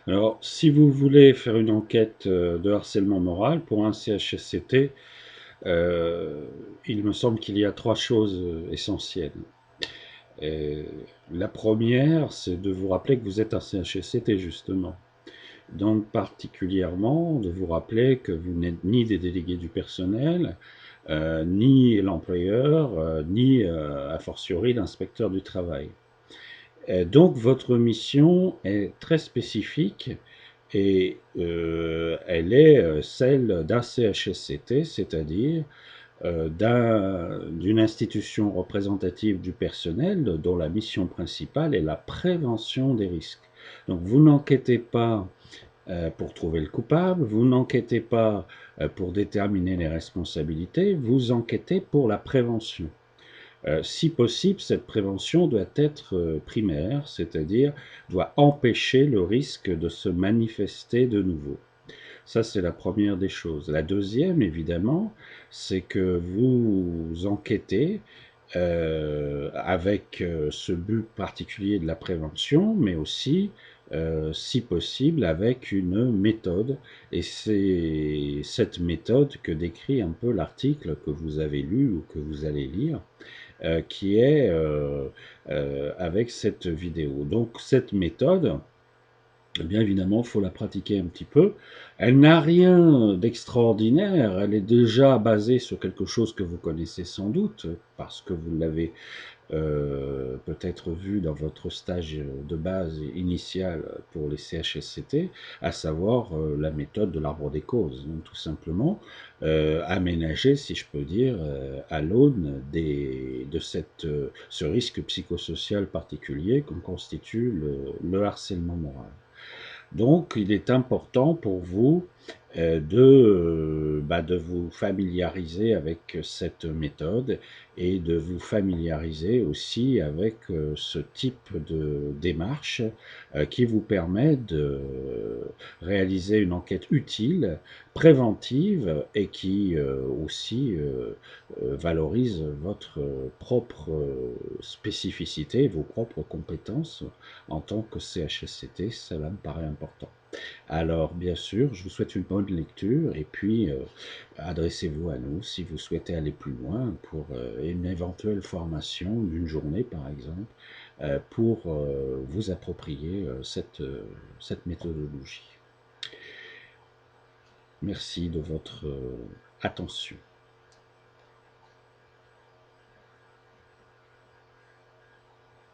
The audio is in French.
Alors, si vous voulez faire une enquête de harcèlement moral pour un CHSCT, euh, il me semble qu'il y a trois choses essentielles. Et la première, c'est de vous rappeler que vous êtes un CHSCT, justement. Donc, particulièrement, de vous rappeler que vous n'êtes ni des délégués du personnel, ni l'employeur, ni, a fortiori, l'inspecteur du travail. Donc, votre mission est très spécifique et elle est celle d'un CHSCT, c'est-à-dire d'une institution représentative du personnel dont la mission principale est la prévention des risques. Donc vous n'enquêtez pas pour trouver le coupable, vous n'enquêtez pas pour déterminer les responsabilités, vous enquêtez pour la prévention. Si possible, cette prévention doit être primaire, c'est-à-dire doit empêcher le risque de se manifester de nouveau. Ça, c'est la première des choses. La deuxième, évidemment, c'est que vous enquêtez avec ce but particulier de la prévention, mais aussi, si possible, avec une méthode. Et c'est cette méthode que décrit un peu l'article que vous avez lu ou que vous allez lire, qui est avec cette vidéo. Donc cette méthode, eh bien évidemment, il faut la pratiquer un petit peu. Elle n'a rien d'extraordinaire, elle est déjà basée sur quelque chose que vous connaissez sans doute, parce que vous l'avez peut-être vu dans votre stage de base initial pour les CHSCT, à savoir la méthode de l'arbre des causes, donc tout simplement aménagée, si je peux dire, à l'aune de ce risque psychosocial particulier qu'on constitue le harcèlement moral. Donc, il est important pour vous de vous familiariser avec cette méthode et de vous familiariser aussi avec ce type de démarche qui vous permet de réaliser une enquête utile, préventive et qui aussi valorise votre propre spécificité, vos propres compétences en tant que CHSCT. Cela me paraît important. Alors, bien sûr, je vous souhaite une bonne lecture et puis adressez-vous à nous si vous souhaitez aller plus loin pour une éventuelle formation d'une journée, par exemple, pour vous approprier cette méthodologie. Merci de votre attention.